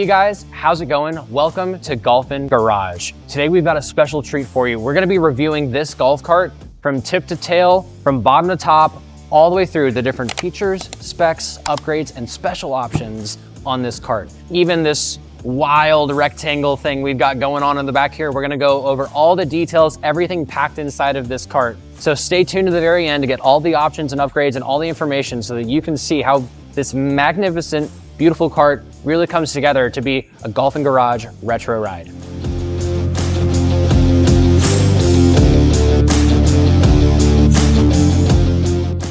guys, how's it going? Welcome to Golfin Garage. Today we've got a special treat for you. We're gonna be reviewing this golf cart from tip to tail, from bottom to top, all the way through the different features, specs, upgrades, and special options on this cart. Even this wild rectangle thing we've got going on in the back here, we're gonna go over all the details, everything packed inside of this cart. So stay tuned to the very end to get all the options and upgrades and all the information so that you can see how this magnificent, beautiful cart really comes together to be a Golfin Garage retro ride.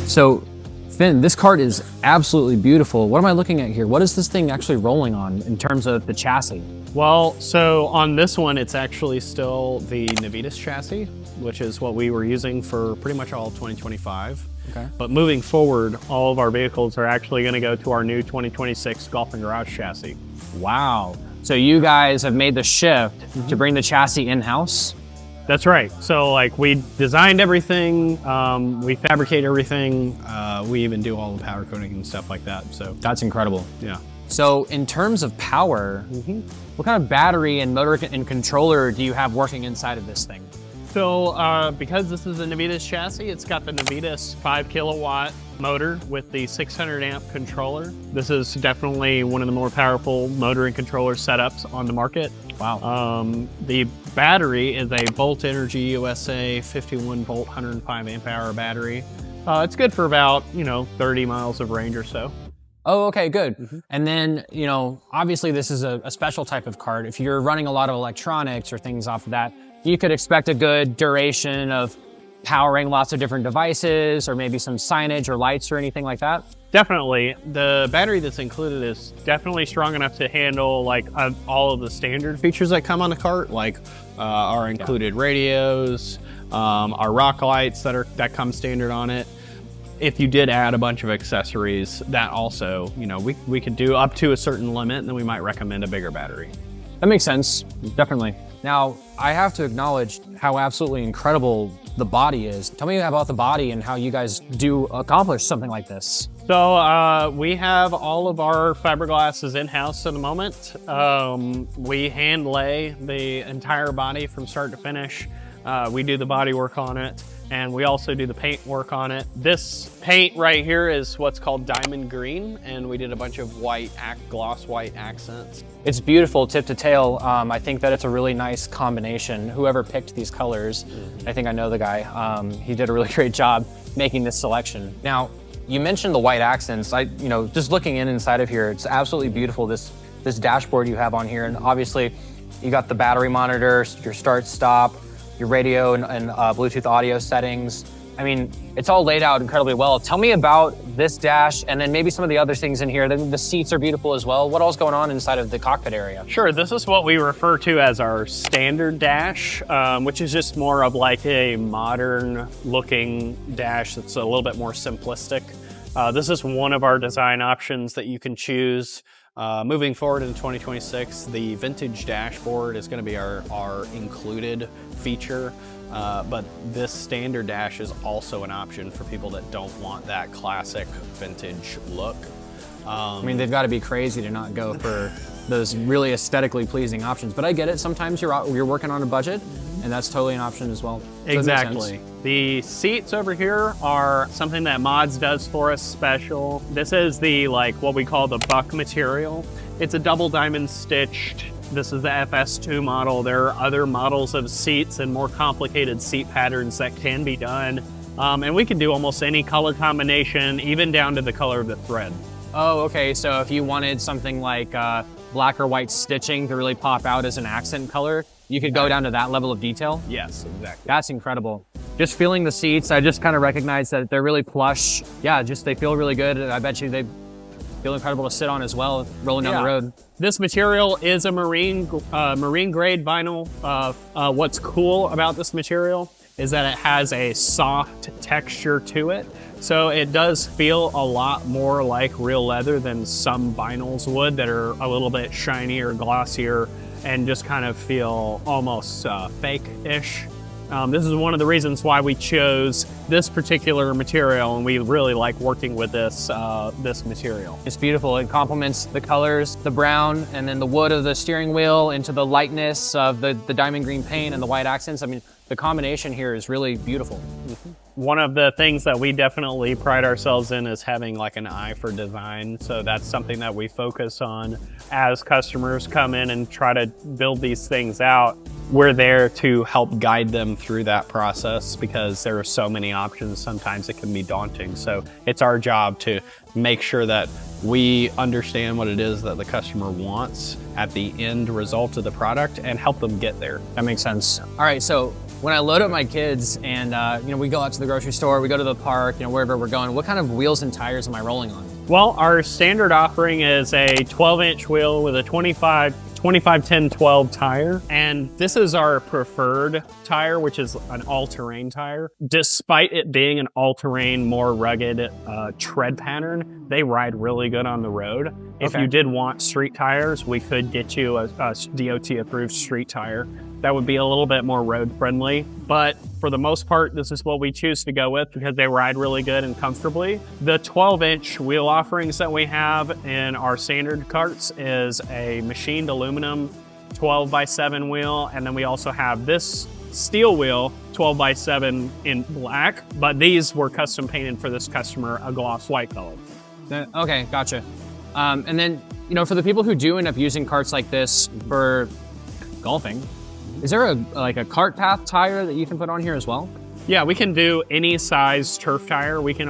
So, Finn, this cart is absolutely beautiful. What am I looking at here? What is this thing actually rolling on in terms of the chassis? Well, so on this one, it's actually still the Navitas chassis, which is what we were using for pretty much all of 2025. Okay. But moving forward, all of our vehicles are actually going to go to our new 2026 Golfin Garage chassis. Wow. So you guys have made the shift to bring the chassis in-house? That's right. So like we designed everything, we fabricate everything, we even do all the powder coating and stuff like that. So That's incredible. yeah. So in terms of power, what kind of battery and motor and controller do you have working inside of this thing? So because this is a Navitas chassis, it's got the Navitas 5 kilowatt motor with the 600 amp controller. This is definitely one of the more powerful motor and controller setups on the market. Wow. The battery is a Volt Energy USA 51 volt 105 amp hour battery. It's good for about 30 miles of range or so. Oh, okay, good. And then, obviously this is a special type of cart. If you're running a lot of electronics or things off of that, you could expect a good duration of powering lots of different devices or maybe some signage or lights or anything like that. Definitely. The battery that's included is definitely strong enough to handle like all of the standard features that come on the cart, like our included radios, our rock lights that come standard on it. If you did add a bunch of accessories, that also, we could do up to a certain limit, and then we might recommend a bigger battery. That makes sense, definitely. Now, I have to acknowledge how absolutely incredible the body is. Tell me about the body and how you guys do accomplish something like this. So we have all of our fiberglasses in-house at the moment. We hand lay the entire body from start to finish. We do the body work on it, and we also do the paint work on it. This paint right here is what's called diamond green, and we did a bunch of gloss white accents. It's beautiful tip to tail. I think that it's a really nice combination. Whoever picked these colors, I think I know the guy, he did a really great job making this selection. Now, you mentioned the white accents. Just looking inside of here, it's absolutely beautiful, this dashboard you have on here. And obviously, you got the battery monitor, your start, stop, your radio and Bluetooth audio settings. I mean, it's all laid out incredibly well. Tell me about this dash and then maybe some of the other things in here. The seats are beautiful as well. What else going on inside of the cockpit area? Sure, this is what we refer to as our standard dash, which is just more of like a modern looking dash that's a little bit more simplistic. This is one of our design options that you can choose. Moving forward in 2026, the vintage dashboard is going to be our included feature, but this standard dash is also an option for people that don't want that classic vintage look. I mean, they've got to be crazy to not go for those really aesthetically pleasing options, but I get it. Sometimes you're working on a budget, and that's totally an option as well. So exactly. The seats over here are something that Mods does for us special. This is the what we call the buck material. It's a double diamond stitched. This is the FS2 model. There are other models of seats and more complicated seat patterns that can be done. And we can do almost any color combination, even down to the color of the thread. Oh, okay. So if you wanted something like black or white stitching to really pop out as an accent color, you could go down to that level of detail? Yes, exactly. That's incredible. Just feeling the seats, I just kind of recognize that they're really plush. Yeah, they feel really good. I bet you they feel incredible to sit on as well, rolling down the road. This material is a marine grade vinyl. What's cool about this material is that it has a soft texture to it. So it does feel a lot more like real leather than some vinyls would that are a little bit shinier, glossier, and just kind of feel almost fake-ish. This is one of the reasons why we chose this particular material, and we really like working with this this material. It's beautiful. It complements the colors, the brown, and then the wood of the steering wheel into the lightness of the diamond green paint and the white accents. I mean, the combination here is really beautiful. One of the things that we definitely pride ourselves in is having like an eye for design. So that's something that we focus on as customers come in and try to build these things out. We're there to help guide them through that process because there are so many options. Sometimes it can be daunting. So it's our job to make sure that we understand what it is that the customer wants at the end result of the product and help them get there. That makes sense. All right, so when I load up my kids and we go out to the grocery store, we go to the park, wherever we're going, what kind of wheels and tires am I rolling on? Well, our standard offering is a 12-inch wheel with a 25-10-12 tire, and this is our preferred tire, which is an all-terrain tire. Despite it being an all-terrain, more rugged tread pattern, they ride really good on the road. If you did want street tires, we could get you a DOT-approved street tire. That would be a little bit more road friendly, but for the most part, this is what we choose to go with because they ride really good and comfortably. The 12-inch wheel offerings that we have in our standard carts is a machined aluminum 12x7 wheel, and then we also have this steel wheel 12x7 in black, but these were custom painted for this customer, a gloss white color. Okay, gotcha. And then, for the people who do end up using carts like this for golfing, is there a cart path tire that you can put on here as well? Yeah, we can do any size turf tire. We can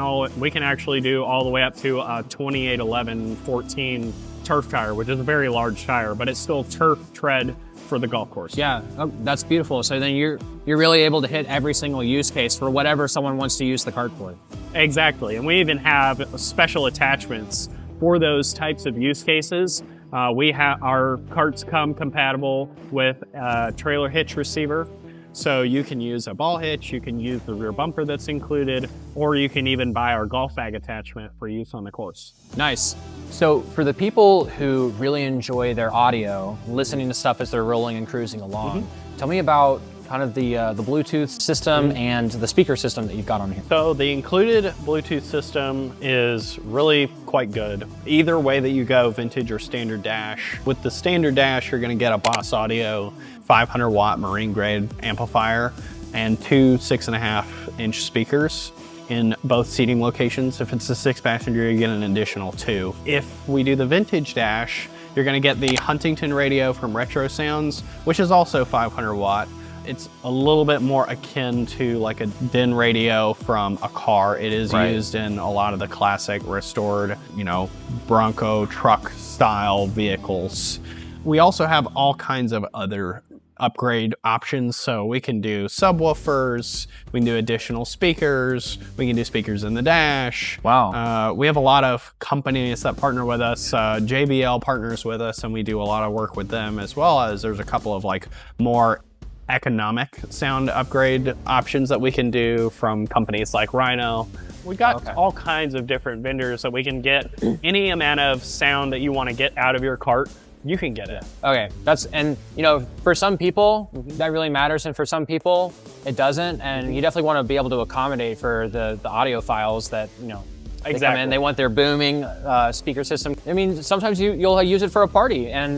actually do all the way up to a 28-11-14 turf tire, which is a very large tire, but it's still turf tread for the golf course. Yeah, that's beautiful. So then you're really able to hit every single use case for whatever someone wants to use the cart for. Exactly, and we even have special attachments for those types of use cases. Our carts come compatible with a trailer hitch receiver. So you can use a ball hitch, you can use the rear bumper that's included, or you can even buy our golf bag attachment for use on the course. Nice. So for the people who really enjoy their audio, listening to stuff as they're rolling and cruising along, tell me about kind of the Bluetooth system and the speaker system that you've got on here. So the included Bluetooth system is really quite good. Either way that you go, vintage or standard dash. With the standard dash, you're gonna get a Boss Audio 500 watt marine grade amplifier and two 6.5-inch speakers in both seating locations. If it's a 6-passenger, you get an additional 2. If we do the vintage dash, you're gonna get the Huntington radio from Retro Sounds, which is also 500 watt. It's a little bit more akin to like a DIN radio from a car. It is used in a lot of the classic restored, Bronco truck style vehicles. We also have all kinds of other upgrade options. So we can do subwoofers, we can do additional speakers, we can do speakers in the dash. Wow. We have a lot of companies that partner with us. JBL partners with us, and we do a lot of work with them, as well as there's a couple of more economic sound upgrade options that we can do from companies like Rhino. We've got all kinds of different vendors that we can get any amount of sound that you want to get out of your cart. You can get it. Okay, for some people that really matters, and for some people it doesn't, and you definitely want to be able to accommodate for the audio files that they come in, they want their booming speaker system. I mean, sometimes you'll use it for a party, and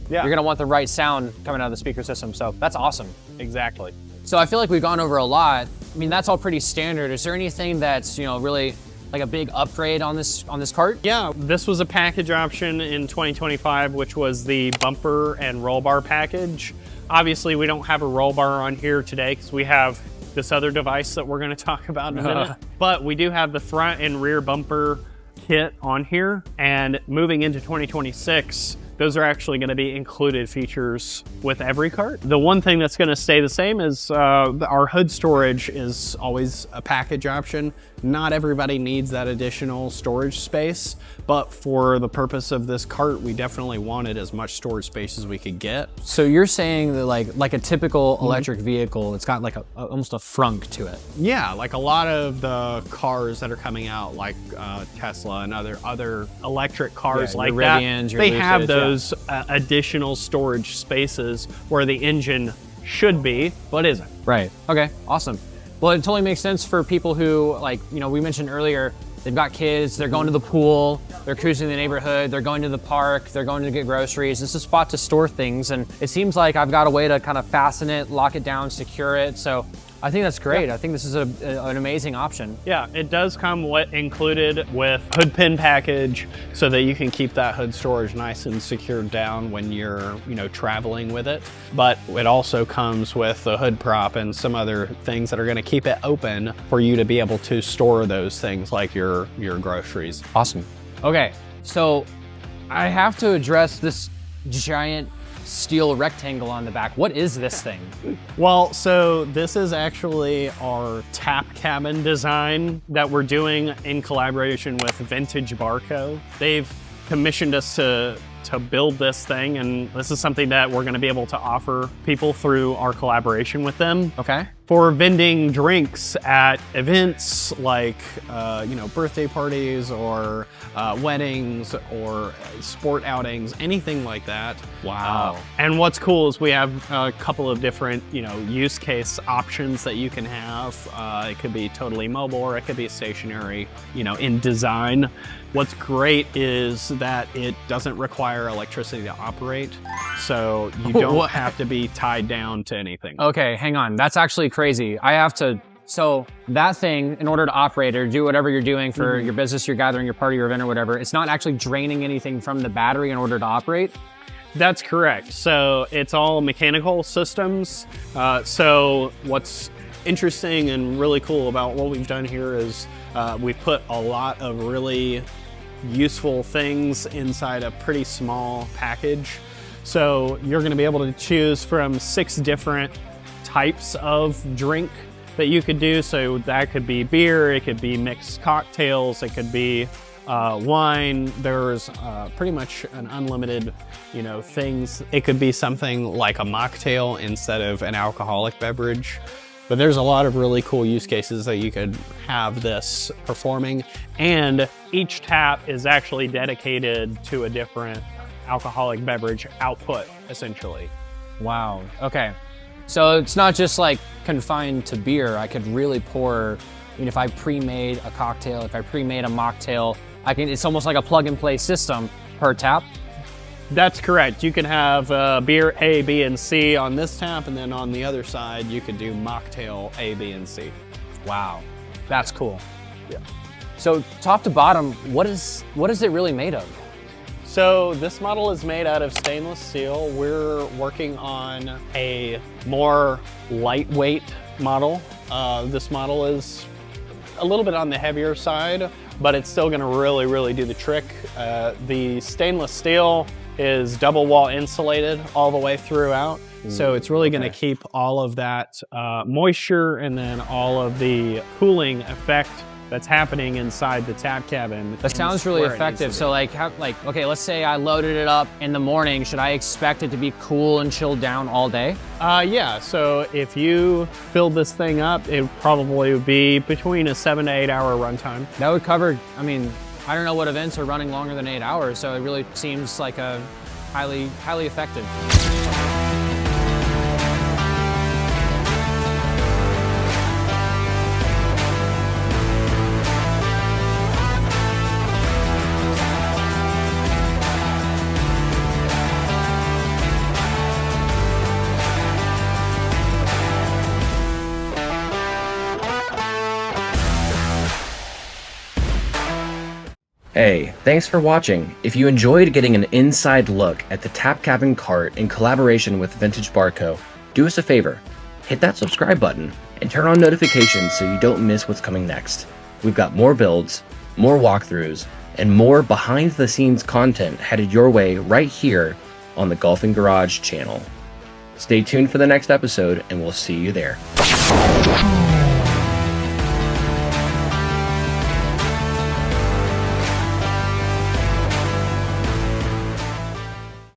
you're gonna want the right sound coming out of the speaker system, so that's awesome. Exactly. So I feel like we've gone over a lot. I mean, that's all pretty standard. Is there anything that's really like a big upgrade on this cart? Yeah, this was a package option in 2025, which was the bumper and roll bar package. Obviously, we don't have a roll bar on here today because we have this other device that we're going to talk about in a minute. But we do have the front and rear bumper kit on here, and moving into 2026, those are actually going to be included features with every cart. The one thing that's going to stay the same is our hood storage is always a package option. Not everybody needs that additional storage space, but for the purpose of this cart, we definitely wanted as much storage space as we could get. So you're saying that like a typical electric vehicle, it's got like almost a frunk to it. Yeah, like a lot of the cars that are coming out, like Tesla and other electric cars like that, Rivians, they have those additional storage spaces where the engine should be, but isn't. Right. Okay. Awesome. Well, it totally makes sense for people who, like, you know, we mentioned earlier, they've got kids, they're going to the pool, they're cruising the neighborhood, they're going to the park, they're going to get groceries. It's a spot to store things. And it seems like I've got a way to kind of fasten it, lock it down, secure it. So I think that's great. I think this is an amazing option. Yeah, it does come included with hood pin package so that you can keep that hood storage nice and secured down when you're, you know, traveling with it. But it also comes with the hood prop and some other things that are going to keep it open for you to be able to store those things like your groceries. Awesome. Okay, so I have to address this giant steel rectangle on the back. What is this thing? Well, so this is actually our tap cabin design that we're doing in collaboration with Vintage Barco. They've commissioned us to build this thing, and this is something that we're gonna be able to offer people through our collaboration with them. Okay. For vending drinks at events like, you know, birthday parties or weddings or sport outings, anything like that. Wow. And what's cool is we have a couple of different, you know, use case options that you can have. It could be totally mobile or it could be stationary, you know, in design. What's great is that it doesn't require electricity to operate, so you don't have to be tied down to anything. Okay, hang on. That's actually crazy. I have to, so that thing, in order to operate or do whatever you're doing for your business, your gathering, your party, your event or whatever, it's not actually draining anything from the battery in order to operate? That's correct. So it's all mechanical systems. So what's interesting and really cool about what we've done here is we've put a lot of really useful things inside a pretty small package. So you're going to be able to choose from 6 different types of drink that you could do. So that could be beer, it could be mixed cocktails, it could be wine. There's pretty much an unlimited, you know, things. It could be something like a mocktail instead of an alcoholic beverage. But there's a lot of really cool use cases that you could have this performing. And each tap is actually dedicated to a different alcoholic beverage output, essentially. Wow. Okay. So it's not just like confined to beer. I could really pour, I mean, if I pre-made a cocktail, if I pre-made a mocktail, it's almost like a plug and play system per tap. That's correct. You can have beer A, B, and C on this tap, and then on the other side, you could do mocktail A, B, and C. Wow, that's cool. Yeah. So top to bottom, what is it really made of? So this model is made out of stainless steel. We're working on a more lightweight model. This model is a little bit on the heavier side, but it's still gonna really, really do the trick. The stainless steel is double wall insulated all the way throughout. So it's really gonna keep all of that moisture and then all of the cooling effect that's happening inside the tap cabin. That sounds really effective. So okay, let's say I loaded it up in the morning. Should I expect it to be cool and chilled down all day? Yeah, so if you filled this thing up, it probably would be between a 7 to 8 hour runtime. That would cover, I mean, I don't know what events are running longer than 8 hours, so it really seems like a highly effective. Hey, thanks for watching. If you enjoyed getting an inside look at the tap cabin cart in collaboration with Vintage Barco, do us a favor, hit that subscribe button and turn on notifications so you don't miss what's coming next. We've got more builds, more walkthroughs, and more behind the scenes content headed your way right here on the Golfin Garage channel. Stay tuned for the next episode and we'll see you there.